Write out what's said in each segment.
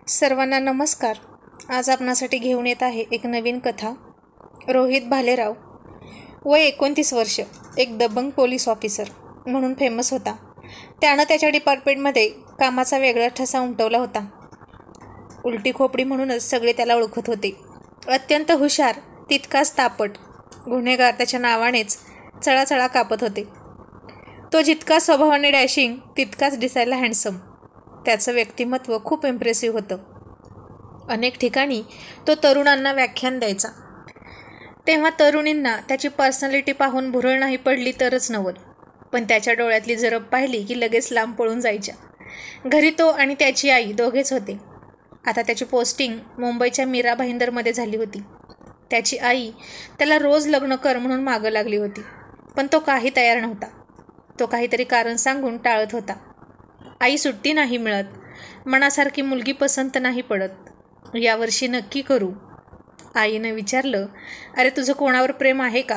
सर्वांना नमस्कार. आज आपणासाठी घेऊन येत आहे एक नवीन कथा. रोहित भालेराव, वय 29 वर्ष, एक दबंग पोलीस ऑफिसर म्हणून फेमस होता. त्यानं त्याच्या डिपार्टमेंटमध्ये कामाचा वेगळा ठसा उमटवला होता. उलटी खोपडी म्हणूनच सगळे त्याला ओळखत होते. अत्यंत हुशार, तितकाच तापट. गुन्हेगार त्याच्या नावानेच चळाचळा कापत होते. तो जितका स्वभावाने डॅशिंग, तितकाच दिसायला हँडसम. त्याचं व्यक्तिमत्व खूप इम्प्रेसिव्ह होतं. अनेक ठिकाणी तो तरुणांना व्याख्यान द्यायचा. तेव्हा तरुणींना त्याची पर्सनॅलिटी पाहून भुरळ नाही पडली तरच नवल, पण त्याच्या डोळ्यातली जरब पाहिली की लगेच लांब पळून जायच्या. घरी तो आणि त्याची आई दोघेच होते. आता त्याची पोस्टिंग मुंबईच्या मीरा भाईंदरमध्ये झाली होती. त्याची आई त्याला रोज लग्न कर म्हणून मागं लागली होती, पण तो काही तयार नव्हता. तो काहीतरी कारण सांगून टाळत होता. आई सुट्टी नाही मिळत, मनासारखी मुलगी पसंत नाही पडत, यावर्षी नक्की करू. आईनं विचारलं, अरे तुझं कोणावर प्रेम आहे का?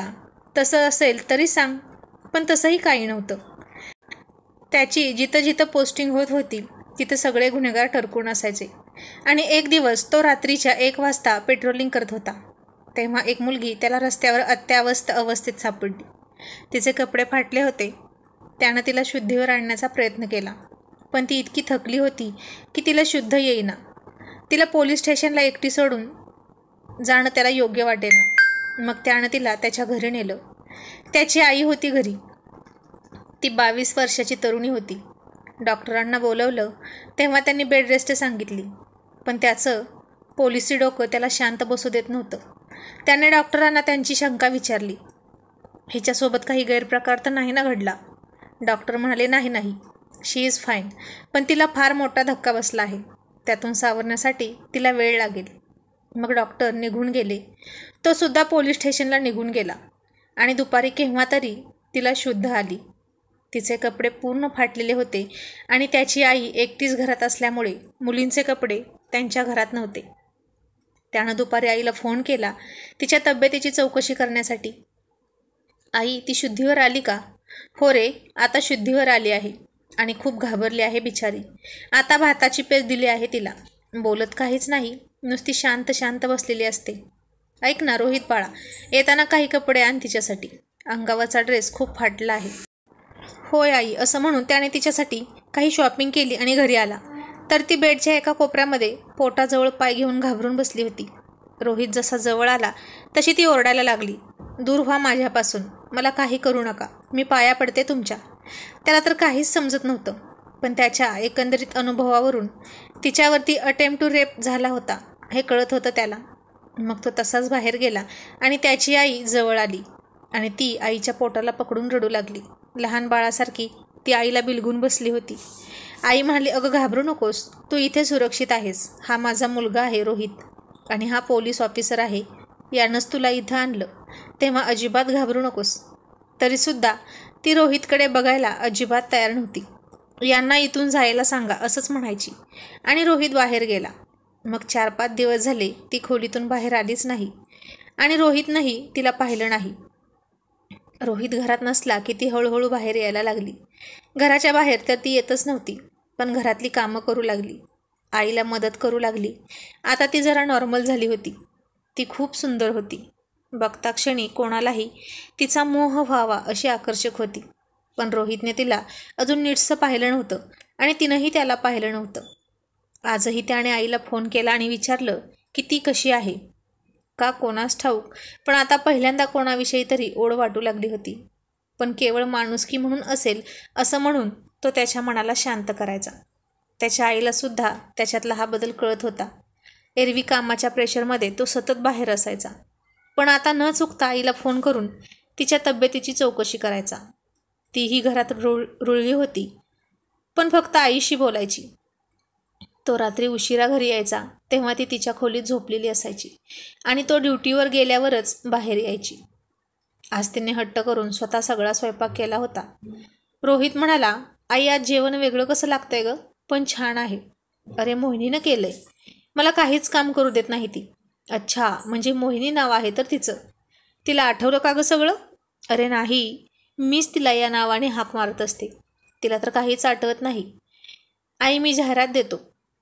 तसं असेल तरी सांग. पण तसंही काही नव्हतं. त्याची जिथं जिथं पोस्टिंग होत होती तिथं सगळे गुन्हेगार टरकून असायचे. आणि एक दिवस तो रात्रीच्या 1 वाजता पेट्रोलिंग करत होता. तेव्हा एक मुलगी त्याला रस्त्यावर अत्यावस्थ अवस्थेत सापडली. तिचे कपडे फाटले होते. त्यानं तिला शुद्धीवर आणण्याचा प्रयत्न केला, पण ती इतकी थकली होती की तिला शुद्ध येईना. तिला पोलीस स्टेशनला एकटी सोडून जाणं त्याला योग्य वाटेना. मग त्यानं तिला त्याच्या घरी नेलं. त्याची आई होती घरी. ती 22 वर्षाची तरुणी होती. डॉक्टरांना बोलवलं तेव्हा त्यांनी बेड रेस्ट सांगितली, पण त्याचं पोलिसी डोकं त्याला शांत बसू देत नव्हतं. त्याने डॉक्टरांना त्यांची शंका विचारली, हिच्यासोबत काही गैरप्रकार तर नाही ना घडला? डॉक्टर म्हणाले, नाही, शी इज फाईन, पण तिला फार मोठा धक्का बसला आहे. त्यातून सावरण्यासाठी तिला वेळ लागेल. मग डॉक्टर निघून गेले. तो सुद्धा पोलीस स्टेशनला निघून गेला. आणि दुपारी केव्हा तरी तिला शुद्ध आली. तिचे कपडे पूर्ण फाटलेले होते आणि त्याची आई एकटीच घरात असल्यामुळे मुलींचे कपडे त्यांच्या घरात नव्हते. त्यानं दुपारी आईला फोन केला तिच्या तब्येतीची चौकशी करण्यासाठी. आई, ती शुद्धीवर आली का? हो रे, आता शुद्धीवर आली आहे आणि खूप घाबरली आहे बिचारी. आता भाताची पेज दिली आहे तिला. बोलत काहीच नाही, नुसती शांत बसलेली असते. ऐक ना रोहित बाळा, येताना काही कपडे आण तिच्यासाठी. अंगावरचा ड्रेस खूप फाटला आहे. होय आई, असं म्हणून त्याने तिच्यासाठी काही शॉपिंग केली आणि घरी आला तर ती बेडच्या एका कोपऱ्यामध्ये पोटाजवळ पाय घेऊन घाबरून बसली होती. रोहित जसा जवळ आला तशी ती ओरडायला लागली, दूर व्हा माझ्यापासून, मला काही करू नका, मी पाया पडते तुमच्या. त्याला तर काहीच समजत नव्हतं, पण त्याच्या एकंदरीत अनुभवावरून तिच्यावरती अटेम्प्ट टू रेप झाला होता हे कळत होतं त्याला. मग तो तसाच बाहेर गेला आणि त्याची आई जवळ आली आणि ती आईच्या पोटाला पकडून रडू लागली. लहान बाळासारखी ती आईला बिलगून बसली होती. आई म्हणाली, अगं घाबरू नकोस, तू इथे सुरक्षित आहेस. हा माझा मुलगा आहे रोहित आणि हा पोलीस ऑफिसर आहे. यानंच तुला इथं आणलं, तेव्हा अजिबात घाबरू नकोस. तरीसुद्धा ती रोहितकडे बघायला अजिबात तयार नव्हती. यांना इथून जायला सांगा असंच म्हणायची आणि रोहित बाहेर गेला. मग 4-5 दिवस झाले ती खोलीतून बाहेर आलीच नाही आणि रोहितनंही तिला पाहिलं नाही. रोहित घरात नसला की ती हळूहळू बाहेर यायला लागली. घराच्या बाहेर तर ती येतच नव्हती, पण घरातली कामं करू लागली, आईला मदत करू लागली. आता ती जरा नॉर्मल झाली होती. ती खूप सुंदर होती. बघता क्षणी कोणालाही तिचा मोह व्हावा अशी आकर्षक होती. पण रोहितने तिला अजून नीटसं पाहिलं नव्हतं आणि तिनंही त्याला पाहिलं नव्हतं. आजही त्याने आईला फोन केला आणि विचारलं की ती कशी आहे का कोणास ठाऊक, पण आता पहिल्यांदा कोणाविषयी तरी ओढ वाटू लागली होती. पण केवळ माणुसकी म्हणून असेल असं म्हणून तो त्याच्या मनाला शांत करायचा. त्याच्या आईलासुद्धा त्याच्यातला हा बदल कळत होता. एरवी कामाच्या प्रेशरमध्ये तो सतत बाहेर असायचा, पण आता न चुकता आईला फोन करून तिच्या तब्येतीची चौकशी करायचा. तीही घरात रुळली होती, पण फक्त आईशी बोलायची. तो रात्री उशिरा घरी यायचा तेव्हा ती तिच्या खोलीत झोपलेली असायची आणि तो ड्युटीवर गेल्यावरच बाहेर यायची. आज तिने हट्ट करून स्वतः सगळा स्वयंपाक केला होता. रोहित म्हणाला, आई आज जेवण वेगळं कसं लागतंय गं, पण छान आहे. अरे मोहिनीनं केलंय, मला काहीच काम करू देत नाही ती. अच्छा, म्हणजे मोहिनी नाव आहे तर तिचं. तिला आठवलं का गं सगळं? अरे नाही, मीच तिला या नावाने हाक मारत असते. तिला तर काहीच आठवत नाही. आई मी जाहिरात देतो,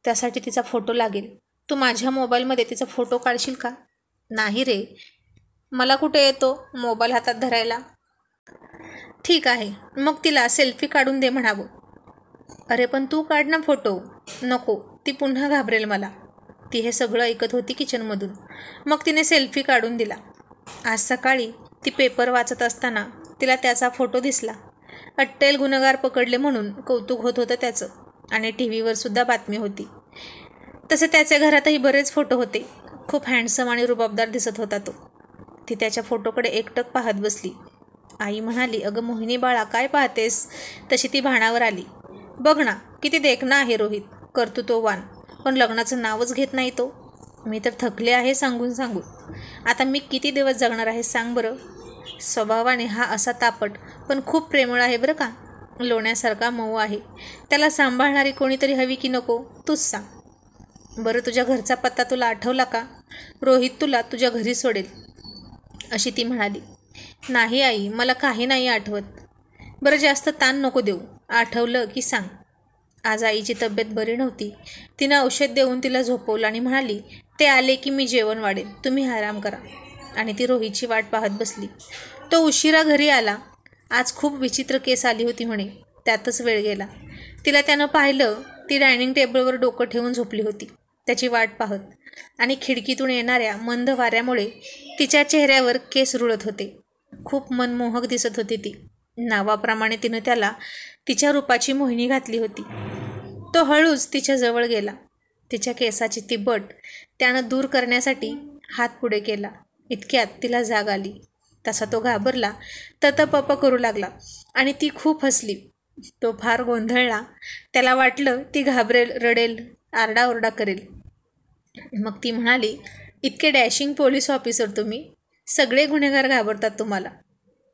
त्यासाठी तिचा फोटो लागेल. तू माझ्या मोबाईलमध्ये तिचा फोटो काढशील का? नाही रे, मला कुठे येतो मोबाईल हातात धरायला. ठीक आहे, मग तिला सेल्फी काढून दे म्हणावं. अरे पण तू काढ ना फोटो. नको, ती पुन्हा घाबरेल मला. ती हे सगळं ऐकत होती किचनमधून. मग तिने सेल्फी काढून दिला. आज सकाळी ती पेपर वाचत असताना तिला त्याचा फोटो दिसला. अट्टेल गुन्हेगार पकडले म्हणून कौतुक होत होतं त्याचं, आणि टी व्हीवर सुद्धा बातमी होती. तसे त्याच्या घरातही बरेच फोटो होते. खूप हँडसम आणि रुबाबदार दिसत होता तो. ती त्याच्या फोटोकडे एकटक पाहत बसली. आई म्हणाली, अगं मोहिनी बाळा, काय पाहतेस? तशी ती भानावर आली. बघ ना, किती देखणा आहे रोहित, कर्तृत्ववान, पण लग्नाचं नावच घेत नाही तो. मी तर थकले आहे सांगून सांगून. आता मी किती दिवस जगणार आहे सांग बरं. स्वभावाने हा असा तापट, पण खूप प्रेमळ आहे बरं का. लोण्यासारखा मऊ आहे. त्याला सांभाळणारी कोणीतरी हवी की नको, तूच सांग बरं. तुझ्या घरचा पत्ता तुला आठवला का? रोहित तुला तुझ्या घरी सोडेल अशी ती म्हणाली. नाही आई, मला काही नाही आठवत. बरं जास्त ताण नको देऊ, आठवलं की सांग. आज आईची तब्येत बरी नव्हती. तिनं औषध देऊन तिला झोपवलं आणि म्हणाली, ते आले की मी जेवण वाढेन, तुम्ही आराम करा. आणि ती रोहितची वाट पाहत बसली. तो उशिरा घरी आला. आज खूप विचित्र केस आली होती म्हणे, त्यातच वेळ गेला. तिला त्यानं पाहिलं. ती डायनिंग टेबलवर डोकं ठेवून झोपली होती त्याची वाट पाहत, आणि खिडकीतून येणाऱ्या मंद वाऱ्यामुळे तिच्या चेहऱ्यावर केस रुळत होते. खूप मनमोहक दिसत होती ती. नावाप्रमाणे तिनं त्याला तिच्या रूपाची मोहिनी घातली होती. तो हळूच तिच्या जवळ गेला. तिच्या केसाची ती बट त्यानं दूर करण्यासाठी हात पुढे केला. इतक्यात तिला जाग आली. तसा तो घाबरला, ततपप करू लागला, आणि ती खूप हसली. तो फार गोंधळला. त्याला वाटलं ती घाबरेल, रडेल, आरडाओरडा करेल. मग ती म्हणाली, इतके डॅशिंग पोलीस ऑफिसर तुम्ही, सगळे गुन्हेगार घाबरतात तुम्हाला.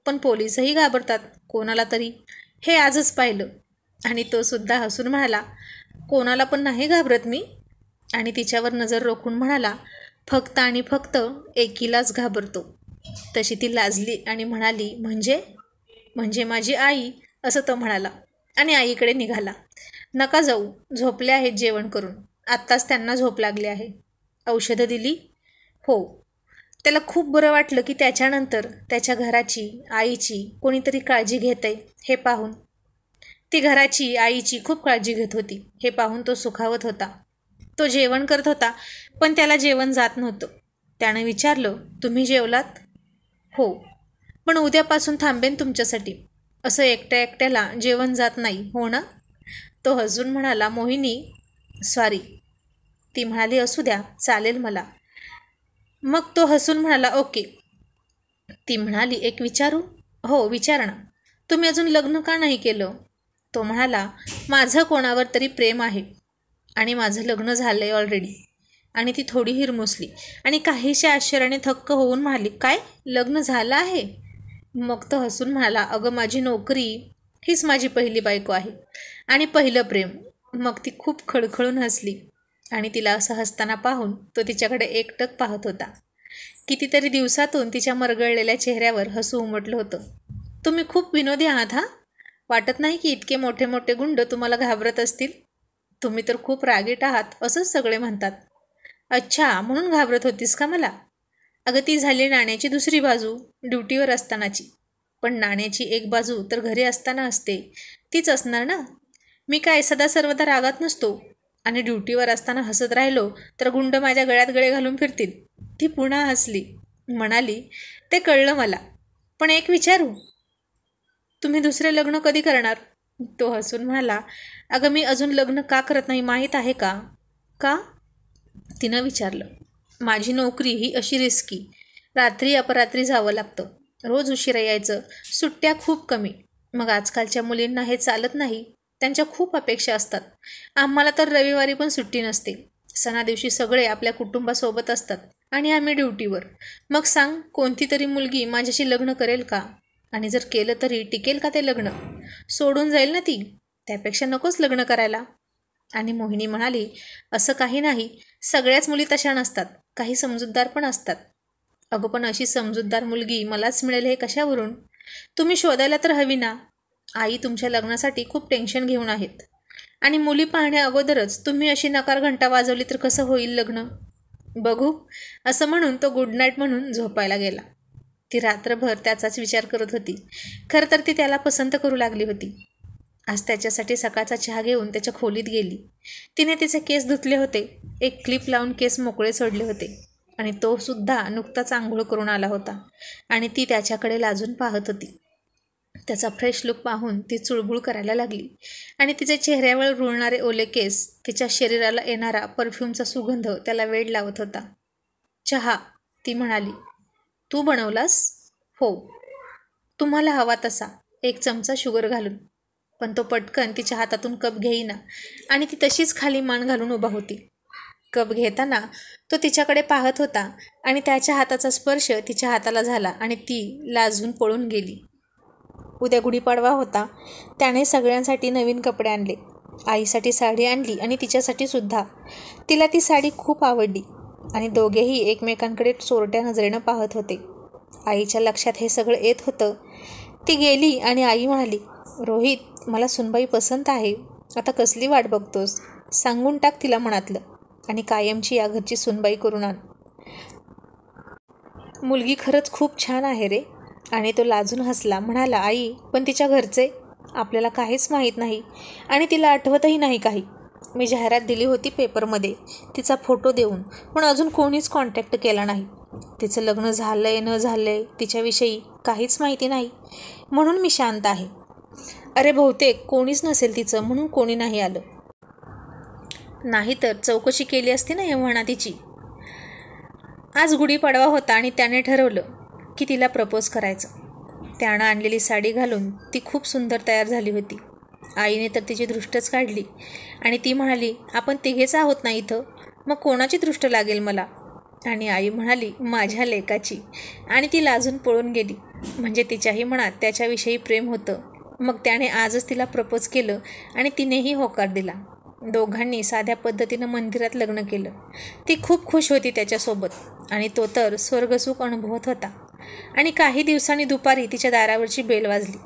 पण पोलीसही घाबरतात कोणाला तरी, हे आजच पाहिलं. आणि तो सुद्धा हसून म्हणाला, कोणाला पण नाही घाबरत मी. आणि तिच्यावर नजर रोखून म्हणाला, फक्त आणि फक्त एकीलाच घाबरतो. तशी ती लाजली आणि म्हणाली, म्हणजे माझी आई, असं तो म्हणाला आणि आईकडे निघाला. नका जाऊ, झोपले आहेत जेवण करून. आत्ताच त्यांना झोप लागली आहे. औषधं दिली? हो. त्याला खूप बरं वाटलं की त्याच्यानंतर त्याच्या घराची, आईची कोणीतरी काळजी घेतंय हे पाहून. ती घराची, आईची खूप काळजी घेत होती हे पाहून तो सुखावत होता. तो जेवण करत होता, पण त्याला जेवण जात नव्हतं. त्यानं विचारलं, तुम्ही जेवलात? हो, पण उद्यापासून थांबेन तुमच्यासाठी. असं एकट्या एकट्याला जेवण जात नाही, हो ना? तो हसून म्हणाला, मोहिनी, सॉरी. ती म्हणाली, असू द्या, चालेल मला. मग तो हसून म्हणाला, ओके. ती म्हणाली, एक विचारू? हो, विचार ना. तुम्ही अजून लग्न का नाही केलं? तो म्हणाला, माझं कोणावर तरी प्रेम आहे आणि माझं लग्न झालं आहे ऑलरेडी. आणि ती थोडी हिरमुसली आणि काहीशा आश्चर्याने थक्क होऊन म्हणाली, काय, लग्न झालं आहे? मग तो हसून म्हणाला, अगं माझी नोकरी, हीच माझी पहिली बायको आहे आणि पहिलं प्रेम. मग ती खूप खळखळून हसली आणि तिला असं हसताना पाहून तो तिच्याकडे एकटक पाहत होता. कितीतरी दिवसातून तिच्या मरगळलेल्या चेहऱ्यावर हसू उमटलं होतं. तुम्ही खूप विनोदी आहात हा. वाटत नाही की इतके मोठे मोठे गुंड तुम्हाला घाबरत असतील. तुम्ही तर खूप रागीट आहात असंच सगळे म्हणतात. अच्छा, म्हणून घाबरत होतीस का मला? अगं ती झाली नाण्याची दुसरी बाजू, ड्युटीवर असतानाची. पण नाण्याची एक बाजू तर घरी असताना असते, तीच असणार ना. मी काय सदा सर्वदा रागात नसतो, आणि ड्युटीवर असताना हसत राहिलो तर गुंड माझ्या गळ्यात गळे घालून फिरतील. ती पुन्हा हसली, म्हणाली, ते कळलं मला, पण एक विचारू, तुम्ही दुसरे लग्न कधी करणार? तो हसून म्हणाला, अगं मी अजून लग्न का करत नाही माहीत आहे का? का? तिनं विचारलं. माझी नोकरी ही अशी रिस्की, रात्री अपरात्री जावं लागतं, रोज उशिरा यायचं, सुट्ट्या खूप कमी. मग आजकालच्या मुलींना हे चालत नाही, त्यांच्या खूप अपेक्षा असतात. आम्हाला तर रविवारी पण सुट्टी नसते. सणादिवशी सगळे आपल्या कुटुंबासोबत असतात आणि आम्ही ड्युटीवर. मग सांग, कोणती तरी मुलगी माझ्याशी लग्न करेल का? आणि जर केलं तरी टिकेल का ते लग्न? सोडून जाईल ना ती. त्यापेक्षा नकोच लग्न करायला. आणि मोहिनी म्हणाली, असं काही नाही, सगळ्याच मुली तशा नसतात, काही समजूतदार पण असतात. अगं पण अशी समजूतदार मुलगी मलाच मिळेल हे कशावरून? तुम्ही शोधायला तर हवी ना. आई तुमच्या लग्नासाठी खूप टेन्शन घेऊन आहेत. आणि मुली पाहण्या अगोदरच तुम्ही अशी नकार घंटा वाजवली तर कसं होईल लग्न? बघू असं म्हणून तो गुड नाईट म्हणून झोपायला गेला. ती रात्रभर त्याचाच विचार करत होती. खरं तर ती त्याला पसंत करू लागली होती. आज त्याच्यासाठी सकाळचा चहा घेऊन त्याच्या खोलीत गेली. तिने तिचे केस धुतले होते. एक क्लिप लावून केस मोकळे सोडले होते आणि तो सुद्धा नुकताच आंघोळ करून आला होता आणि ती त्याच्याकडे लाजून पाहत होती. त्याचा फ्रेश लुक पाहून ती चुळबुळ करायला लागली आणि तिचे चेहऱ्यावर रुळणारे ओले केस, तिच्या शरीराला येणारा परफ्यूमचा सुगंध त्याला वेड लावत होता. चहा, ती म्हणाली. तू बनवलास? हो. तुम्हाला हवा तसा, 1 चमचा शुगर घालून. पण तो पटकन तिच्या हातातून कप घेईना आणि ती तशीच खाली मान घालून उभा होती. कप घेताना तो तिच्याकडे पाहत होता आणि त्याच्या हाताचा स्पर्श तिच्या हाताला झाला आणि ती लाजून पळून गेली. उद्या गुढीपाडवा होता. त्याने सगळ्यांसाठी नवीन कपडे आणले. आईसाठी साडी आणली आणि तिच्यासाठी सुद्धा. तिला ती साडी खूप आवडली आणि दोघेही एकमेकांकडे चोरट्या नजरेनं पाहत होते. आईच्या लक्षात हे सगळं येत होतं. ती गेली आणि आई म्हणाली, रोहित, मला सुनबाई पसंत आहे. आता कसली वाट बघतोस? सांगून टाक तिला मनातलं आणि कायमची या घरची सुनबाई करून आण. मुलगी खरंच खूप छान आहे रे. आणि तो लाजून हसला. म्हणाला, आई, पण तिच्या घरचे? आपल्याला काहीच माहीत नाही आणि तिला आठवतही नाही काही. मी जाहिरात दिली होती पेपरमध्ये तिचा फोटो देऊन, पण अजून कोणीच कॉन्टॅक्ट केला नाही. तिचं लग्न झालंय न झालंय तिच्याविषयी काहीच माहिती नाही, म्हणून मी शांत आहे. अरे बहुतेक कोणीच नसेल तिचं म्हणून कोणी नाही आलं. नाहीतर चौकशी केली असती ना एव्हाना तिची. आज गुढीपाडवा होता आणि त्याने ठरवलं की तिला प्रपोज करायचं. त्यानं आणलेली साडी घालून ती खूप सुंदर तयार झाली होती. आईने तर तिची दृष्टच काढली आणि ती म्हणाली, आपण तिघेच आहोत ना इथं, मग कोणाची दृष्ट लागेल मला? आणि आई म्हणाली, माझ्या लेकाची. आणि ती लाजून पळून गेली. म्हणजे तिच्याही मनात त्याच्याविषयी प्रेम होतं. मग त्याने आजच तिला प्रपोज केलं आणि तिनेही होकार दिला. दोघांनी साध्या पद्धतीनं मंदिरात लग्न केलं. ती खूप खुश होती त्याच्यासोबत आणि तो तर स्वर्गसुख अनुभवत होता. आणि काही दिवसांनी दुपारी तिच्या दारावरची बेल वाजली.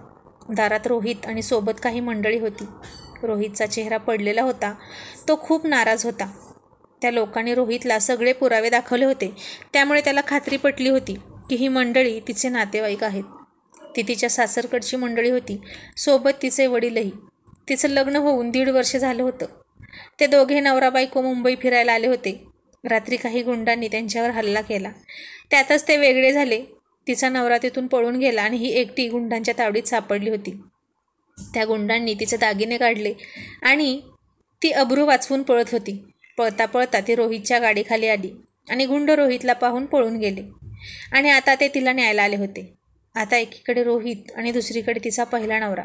दारात रोहित आणि सोबत काही मंडळी होती. रोहितचा चेहरा पडलेला होता. तो खूप नाराज होता. त्या लोकांनी रोहितला सगळे पुरावे दाखवले होते, त्यामुळे त्याला खात्री पटली होती की ही मंडळी तिचे नातेवाईक आहेत. ती तिच्या सासरकडची मंडळी होती, सोबत तिचे वडीलही. तिचं लग्न होऊन 1.5 वर्ष झालं होतं. ते दोघे नवरा बायको मुंबई फिरायला आले होते. रात्री काही गुंडांनी त्यांच्यावर हल्ला केला. त्यातच ते वेगळे झाले. तिचा नवरा तिथून पळून गेला आणि ही एकटी गुंडांच्या तावडीत सापडली होती. त्या गुंडांनी तिचे दागिने काढले आणि ती अब्रू वाचवून पळत होती. पळता पळता ती रोहितच्या गाडीखाली आली आणि गुंड रोहितला पाहून पळून गेले. आणि आता ते तिला न्यायला आले होते. आता एकीकडे रोहित आणि दुसरीकडे तिचा पहिला नवरा.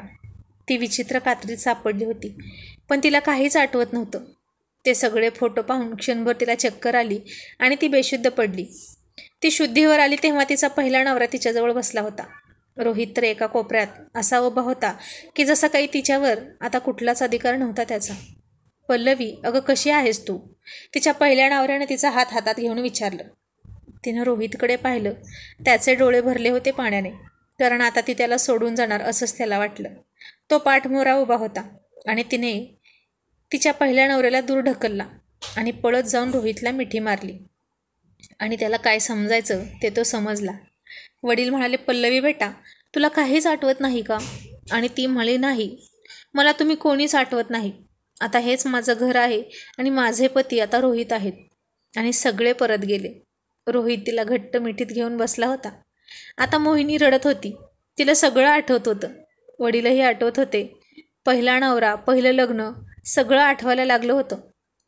ती विचित्र कात्रीत सापडली होती, पण तिला काहीच आठवत नव्हतं. ते सगळे फोटो पाहून क्षणभर तिला चक्कर आली आणि ती बेशुद्ध पडली. ती शुद्धीवर आली तेव्हा तिचा पहिला नवरा तिच्याजवळ बसला होता. रोहित तर एका कोपऱ्यात असा उभा होता की जसा काही तिच्यावर आता कुठलाच अधिकार नव्हता त्याचा. पल्लवी, अगं कशी आहेस तू? तिच्या पहिल्या नवऱ्याने तिचा हात हातात घेऊन विचारलं. तिनं रोहितकडे पाहिलं. त्याचे डोळे भरले होते पाण्याने, कारण आता ती त्याला सोडून जाणार असंच त्याला वाटलं. तो पाठमोरा उभा होता आणि तिने तिच्या पहिल्या नवऱ्याला दूर ढकलला आणि पळत जाऊन रोहितला मिठी मारली. आणि त्याला काय समजायचं ते तो समजला. वडील म्हणाले, पल्लवी बेटा, तुला काहीच आठवत नाही का? आणि ती म्हणाली, नाही, मला तुम्ही कोणीच आठवत नाही. आता हेच माझं घर आहे आणि माझे पती आता रोहित आहेत. आणि सगळे परत गेले. रोहित तिला घट्ट मिठीत घेऊन बसला होता. आता मोहिनी रडत होती. तिला सगळं आठवत होतं. वडीलही आठवत होते. पहिला नवरा, पहिलं लग्न, सगळं आठवायला लागलं होतं.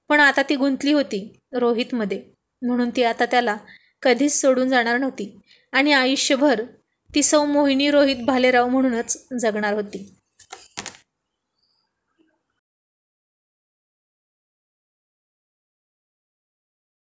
पण आता ती गुंतली होती रोहितमध्ये, म्हणून ती आता त्याला कधीच सोडून जाणार नव्हती आणि आयुष्यभर ती सौ मोहिनी रोहित भालेराव म्हणूनच जगणार होती.